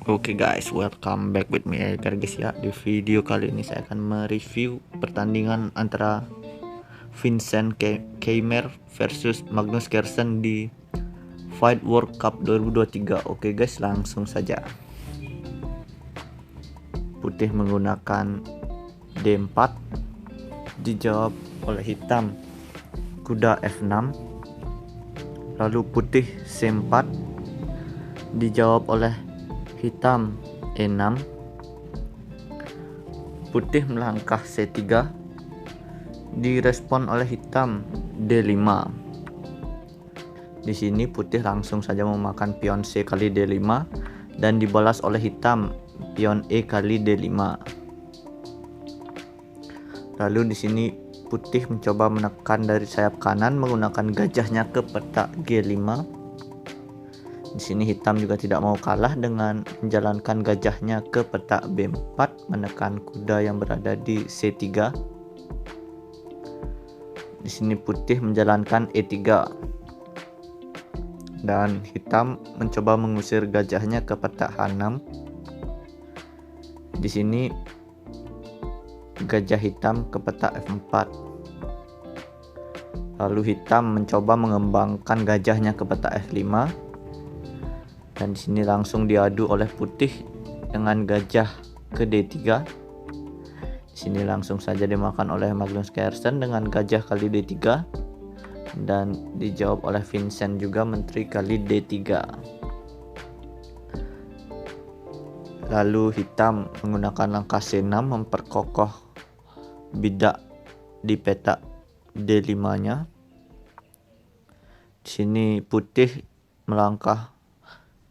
Oke guys, welcome back with me Edgar guys ya. Di video kali ini saya akan mereview pertandingan antara Vincent Keimer versus Magnus Carlsen di Fight World Cup 2023. Oke guys, langsung saja. Putih menggunakan D4, dijawab oleh hitam kuda F6. Lalu putih C4, dijawab oleh hitam E6. Putih melangkah C3, direspon oleh hitam D5. Di sini putih langsung saja memakan pion C kali D5 dan dibalas oleh hitam pion E kali D5. Lalu di sini putih mencoba menekan dari sayap kanan menggunakan gajahnya ke petak G5. Di sini hitam juga tidak mau kalah dengan menjalankan gajahnya ke petak B4 menekan kuda yang berada di C3. Di sini putih menjalankan E3 dan hitam mencoba mengusir gajahnya ke petak H6. Di sini gajah hitam ke petak F4. Lalu hitam mencoba mengembangkan gajahnya ke petak F5. Dan di sini langsung diadu oleh putih dengan gajah ke D3. Di sini langsung saja dimakan oleh Magnus Carlsen dengan gajah kali D3 dan dijawab oleh Vincent juga menteri kali D3. Lalu hitam menggunakan langkah C6 memperkokoh bidak di petak D5-nya. Di sini putih melangkah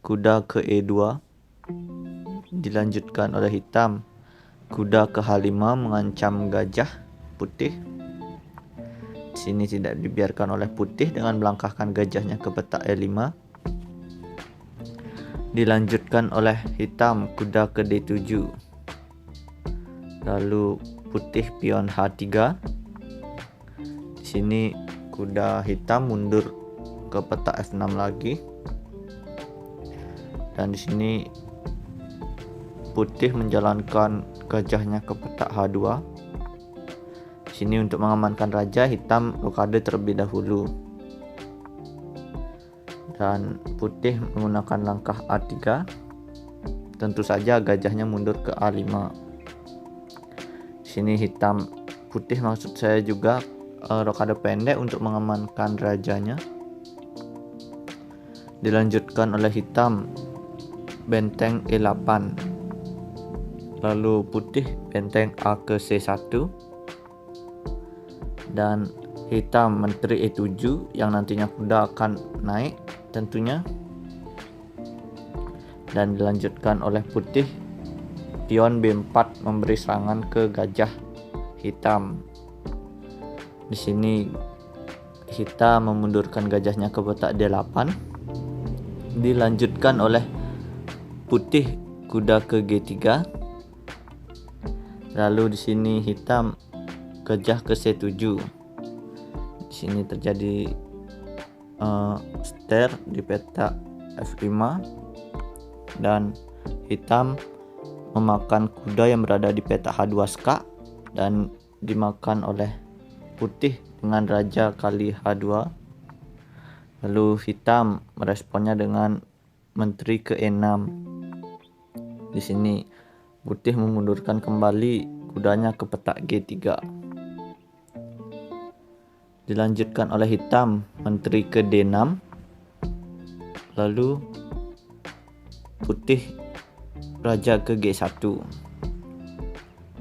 kuda ke E2, dilanjutkan oleh hitam kuda ke H5 mengancam gajah putih. Di sini tidak dibiarkan oleh putih dengan melangkahkan gajahnya ke petak E5. Dilanjutkan oleh hitam kuda ke D7. Lalu putih pion H3. Di sini kuda hitam mundur ke petak F6 lagi. Dan di sini putih menjalankan gajahnya ke petak H2. Di sini untuk mengamankan raja, hitam blokade terlebih dahulu. Dan putih menggunakan langkah A3. Tentu saja gajahnya mundur ke A5. Di sini hitam putih maksud saya juga rokade pendek untuk mengamankan rajanya. Dilanjutkan oleh hitam benteng E8. Lalu putih benteng A ke C1 dan hitam menteri E7 yang nantinya kuda akan naik tentunya. Dan dilanjutkan oleh putih pion B4 memberi serangan ke gajah hitam. Di sini hitam memundurkan gajahnya ke petak D8. Dilanjutkan oleh putih kuda ke G3. Lalu di sini hitam gajah ke C7. Di sini terjadi ster di petak F5 dan hitam memakan kuda yang berada di petak H2 skak dan dimakan oleh putih dengan raja kali H2. Lalu hitam meresponnya dengan menteri ke E6. Di sini putih memundurkan kembali kudanya ke petak G3. Dilanjutkan oleh hitam menteri ke D6. Lalu putih raja ke G1.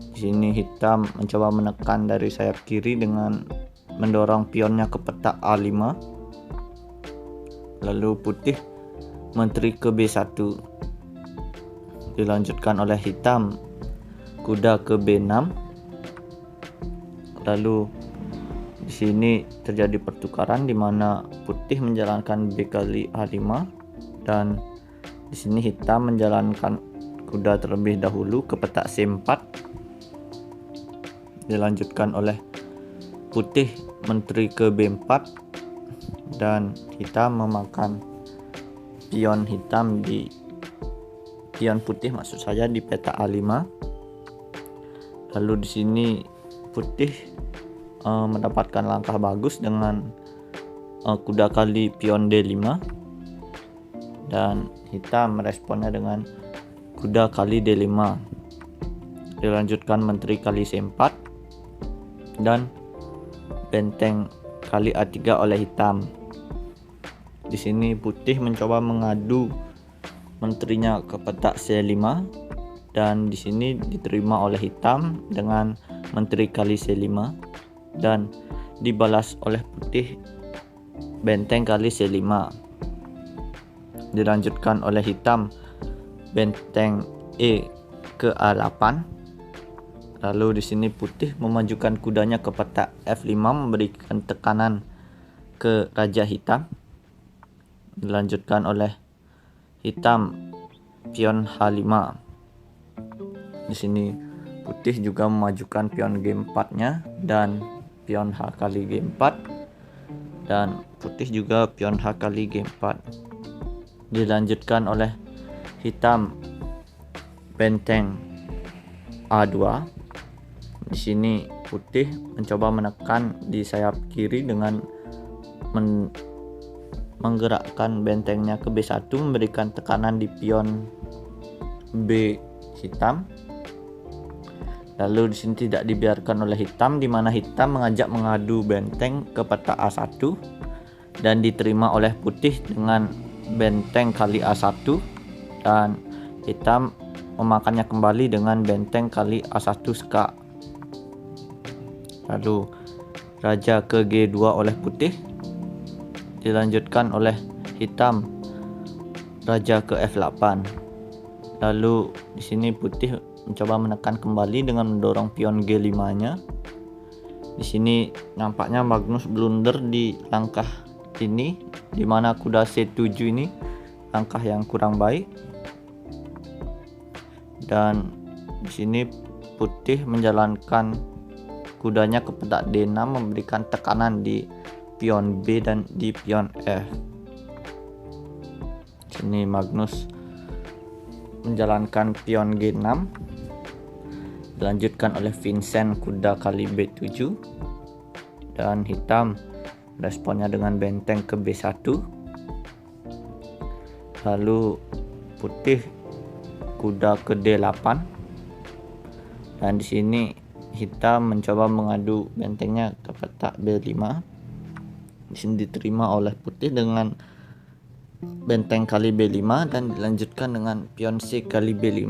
Di sini hitam mencoba menekan dari sayap kiri dengan mendorong pionnya ke petak A5. Lalu putih menteri ke B1. Dilanjutkan oleh hitam kuda ke B6. Lalu di sini terjadi pertukaran di mana putih menjalankan B kali A5 dan di sini hitam menjalankan kuda terlebih dahulu ke petak C4. Dilanjutkan oleh putih menteri ke B4 dan hitam memakan pion hitam di pion putih maksud saya di peta A5. Lalu di sini putih mendapatkan langkah bagus dengan kuda kali pion D5, dan hitam meresponnya dengan kuda kali D5. Dilanjutkan menteri kali C4 dan benteng kali A3 oleh hitam. Di sini putih mencoba mengadu menterinya ke petak C5, dan di sini diterima oleh hitam dengan menteri kali C5 dan dibalas oleh putih benteng kali C5. Dilanjutkan oleh hitam benteng E ke A8. Lalu di sini putih memajukan kudanya ke petak F5 memberikan tekanan ke raja hitam. Dilanjutkan oleh hitam pion H5. Di sini putih juga memajukan pion G4-nya dan pion H kali G4, dan putih juga pion H kali G4. Dilanjutkan oleh hitam benteng A2. Di sini putih mencoba menekan di sayap kiri dengan menggerakkan bentengnya ke B1 memberikan tekanan di pion B hitam. Lalu di sini tidak dibiarkan oleh hitam, di mana hitam mengajak mengadu benteng ke petak A1 dan diterima oleh putih dengan benteng kali A1, dan hitam memakannya kembali dengan benteng kali A1 skak. Lalu raja ke G2 oleh putih. Dilanjutkan oleh hitam raja ke F8. Lalu di sini putih mencoba menekan kembali dengan mendorong pion G5-nya. Di sini nampaknya Magnus blunder di langkah ini, di mana kuda C7 ini langkah yang kurang baik. Dan di sini putih menjalankan kudanya ke petak D6 memberikan tekanan di pion B dan di pion F. Sini Magnus menjalankan pion G6. Dilanjutkan oleh Vincent kuda kali B7, dan hitam responnya dengan benteng ke B1. Lalu putih kuda ke D8, dan di sini hitam mencoba mengadu bentengnya ke petak B5. Di sini diterima oleh putih dengan benteng kali B5 dan dilanjutkan dengan pion C kali B5.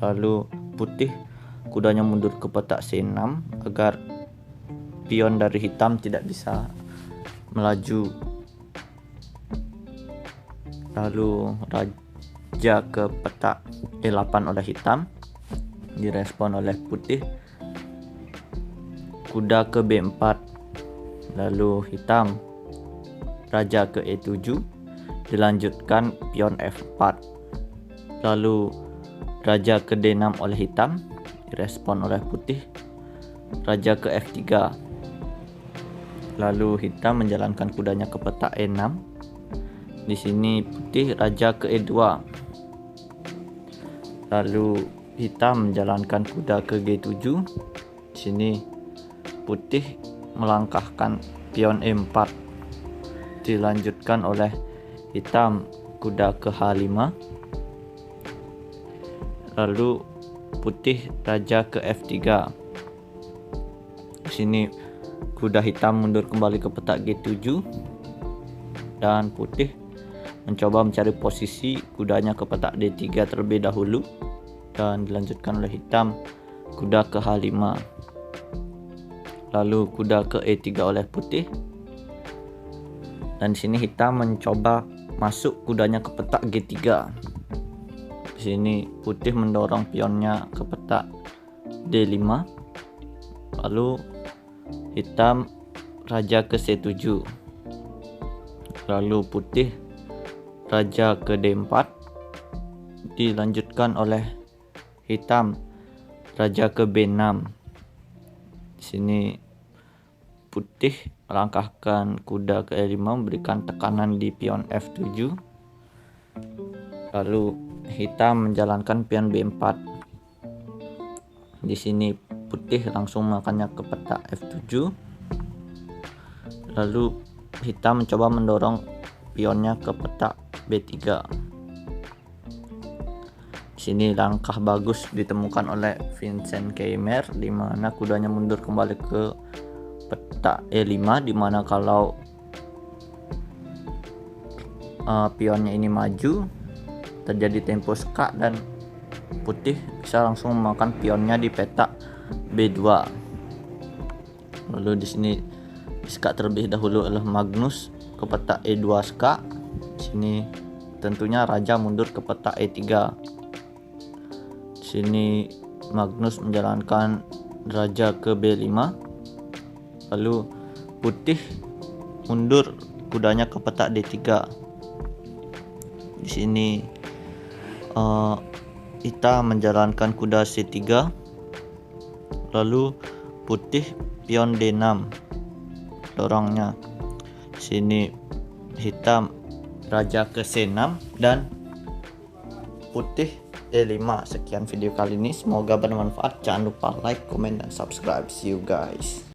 Lalu putih kudanya mundur ke petak C6 agar pion dari hitam tidak bisa melaju. Lalu raja ke petak E8 oleh hitam, direspon oleh putih kuda ke B4. Lalu hitam raja ke E7, dilanjutkan pion F4. Lalu raja ke D6 oleh hitam, direspon oleh putih raja ke F3. Lalu hitam menjalankan kudanya ke petak E6. Di sini putih raja ke E2. Lalu hitam menjalankan kuda ke G7. Di sini putih melangkahkan pion E4. Dilanjutkan oleh hitam kuda ke H5. Lalu putih raja ke F3. Di sini kuda hitam mundur kembali ke petak G7, dan putih mencoba mencari posisi kudanya ke petak D3 terlebih dahulu, dan dilanjutkan oleh hitam kuda ke H5. Lalu kuda ke E3 oleh putih, dan di sini hitam mencoba masuk kudanya ke petak G3. Di sini putih mendorong pionnya ke petak D5. Lalu hitam raja ke C7. Lalu putih raja ke D4. Dilanjutkan oleh hitam raja ke B6. Di sini putih melangkahkan kuda ke E5 memberikan tekanan di pion F7. Lalu hitam menjalankan pion B4. Di sini putih langsung makannya ke peta F7. Lalu hitam mencoba mendorong pionnya ke peta B3. Di sini langkah bagus ditemukan oleh Vincent Keimer, di mana kudanya mundur kembali ke peta E5, di mana kalau pionnya ini maju terjadi tempo skak dan putih bisa langsung memakan pionnya di peta B2. Lalu di sini skak terlebih dahulu oleh Magnus ke peta E2 skak. Di sini tentunya raja mundur ke peta E3. Di sini Magnus menjalankan raja ke B5. Lalu putih mundur kudanya ke peta D3. Di sini hitam menjalankan kuda C3. Lalu putih pion D6 dorongnya. Di sini hitam raja ke C6 dan putih E5. Sekian video kali ini, semoga bermanfaat. Jangan lupa like, comment, dan subscribe. See you guys.